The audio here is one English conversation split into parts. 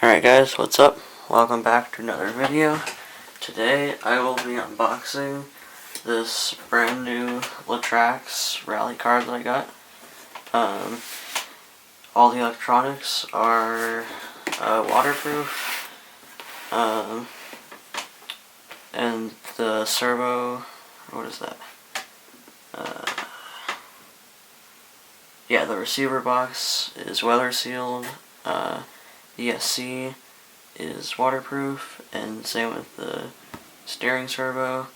Alright guys, what's up? Welcome back to another video. Today I will be unboxing this brand new Trax Rally Car that I got. All the electronics are waterproof, and the servo, what is that? Yeah, the receiver box is weather sealed. ESC is waterproof, and same with the steering servo.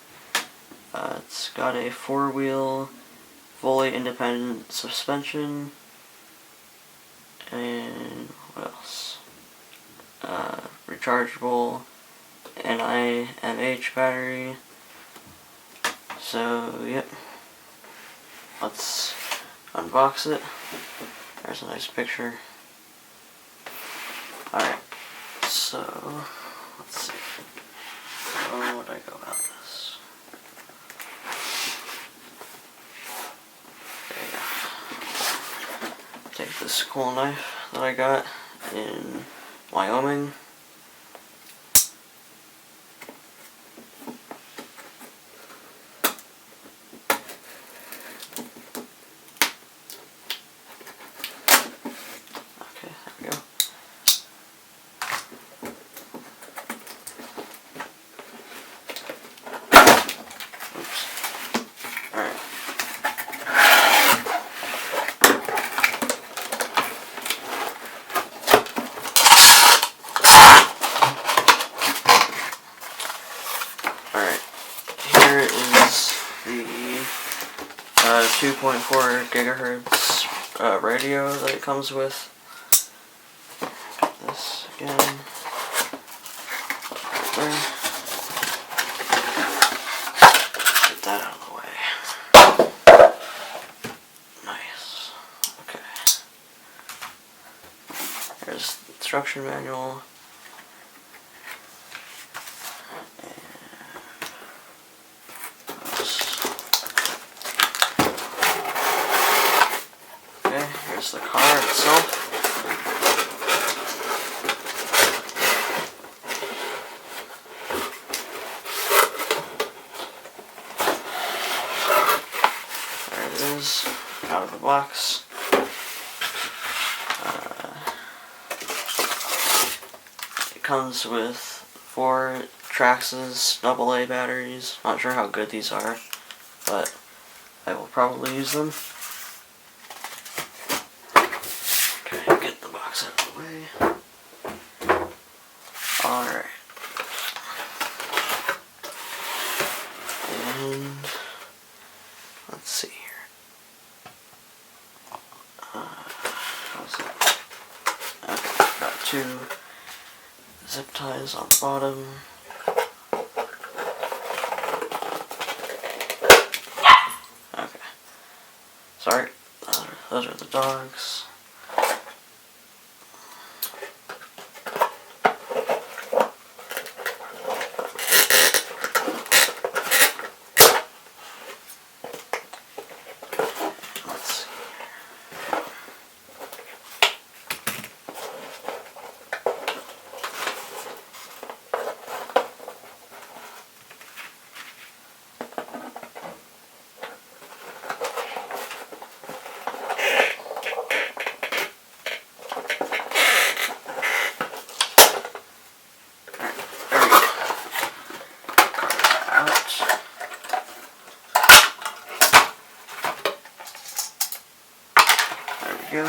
It's got a 4-wheel, fully independent suspension, and what else? Rechargeable NiMH battery. So, yep. Let's unbox it. There's a nice picture. Alright, so, let's see. How would I go about this? There you go. Take this cool knife that I got in Wyoming. Okay, there we go. Alright, here is the 2.4 gigahertz radio that it comes with. This again. There. Get that out of the way. Nice. Okay. There's the instruction manual. Here's the car itself. There it is, out of the box. It comes with 4 Traxxas AA batteries. Not sure how good these are, but I will probably use them. Get the box out of the way. Alright. And let's see here. How's that? Okay, got 2 zip ties on the bottom. Okay. Sorry, those are the dogs. Go.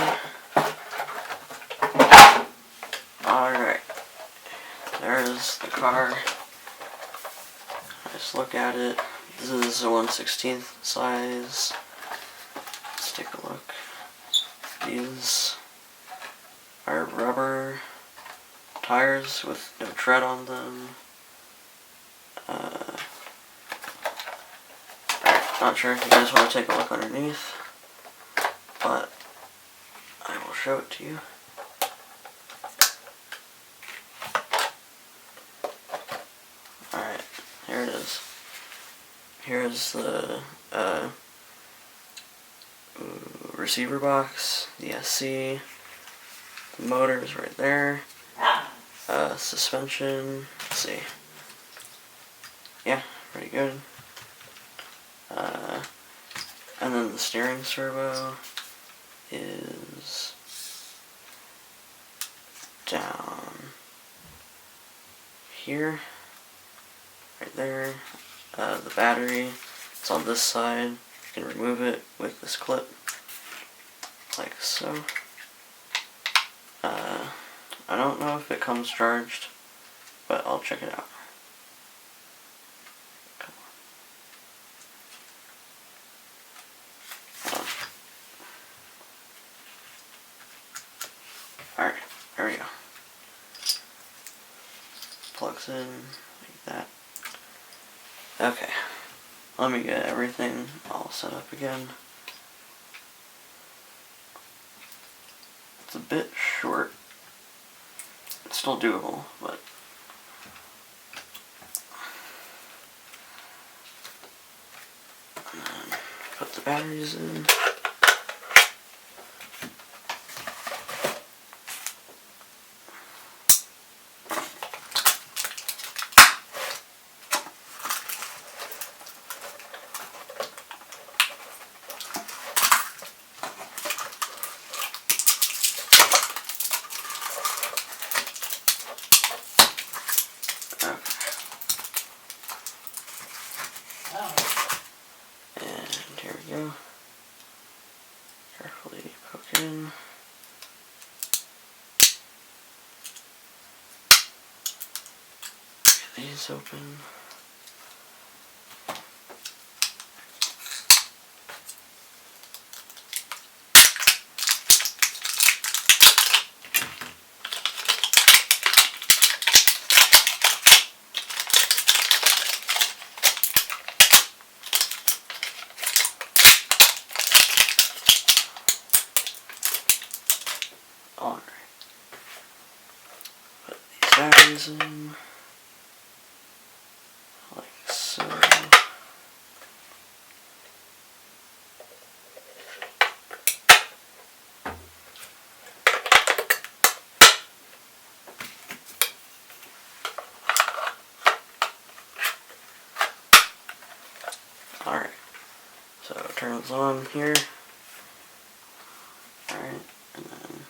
Alright, there's the car. Just look at it. This is a 1/16 size. Let's take a look. These are rubber tires with no tread on them. Not sure if you guys want to take a look underneath, but I will show it to you. Alright, here it is. Here's the receiver box, the SC, the motor is right there. Suspension, let's see. Yeah, pretty good. And then the steering servo is down here, right there. The battery is on this side. You can remove it with this clip, like so. I don't know if it comes charged, but I'll check it out. Come on. Alright, there we go. Plugs in like that. Okay, let me get everything all set up again. It's a bit short. It's still doable, but put the batteries in. And here we go. Carefully poke it in. Get these open. Alright. Put these batteries in. Like so. Alright. So it turns on here. Alright, and then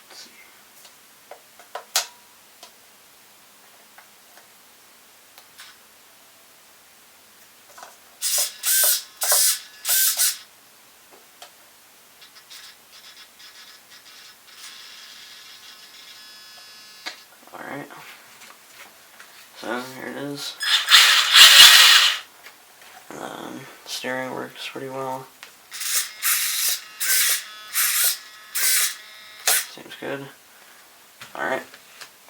let's see. Alright. So here it is. And then steering works pretty well. Seems good. Alright,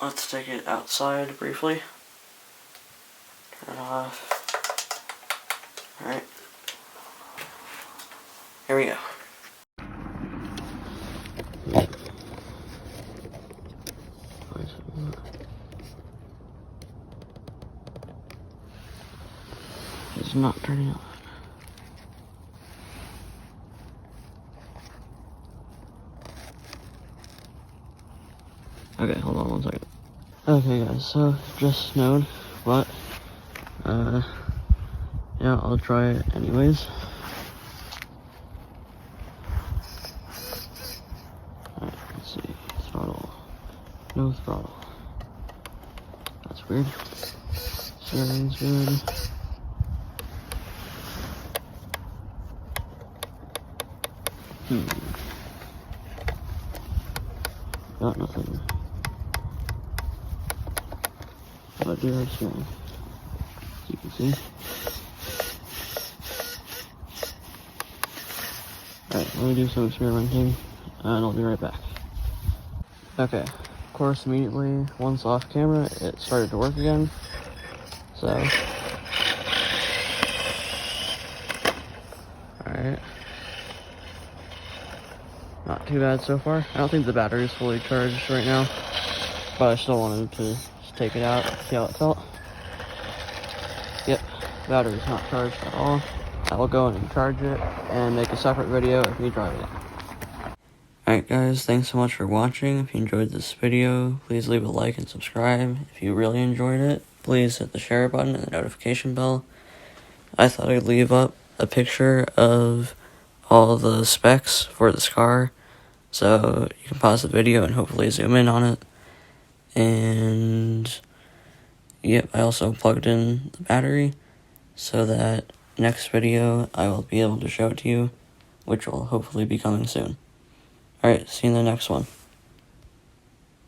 let's take it outside briefly. Turn it off. Alright. Here we go. It's not turning on. Okay, hold on 1 second. Okay guys, so just snowed, but yeah, I'll try it anyways. Alright, let's see. Throttle. No throttle. That's weird. Steering's good. Got nothing. But do have steering, as you can see. Alright, let me do some experimenting, and I'll be right back. Okay, of course, immediately, once off camera, it started to work again. So, alright. Not too bad so far. I don't think the battery is fully charged right now, but I still wanted to just take it out, see how it felt. Yep, battery's not charged at all. I will go and charge it and make a separate video of me driving it. Alright guys, thanks so much for watching. If you enjoyed this video, please leave a like and subscribe. If you really enjoyed it, please hit the share button and the notification bell. I thought I'd leave up a picture of all the specs for this car, so you can pause the video and hopefully zoom in on it. And yep, I also plugged in the battery so that next video I will be able to show it to you, which will hopefully be coming soon. Alright, see you in the next one.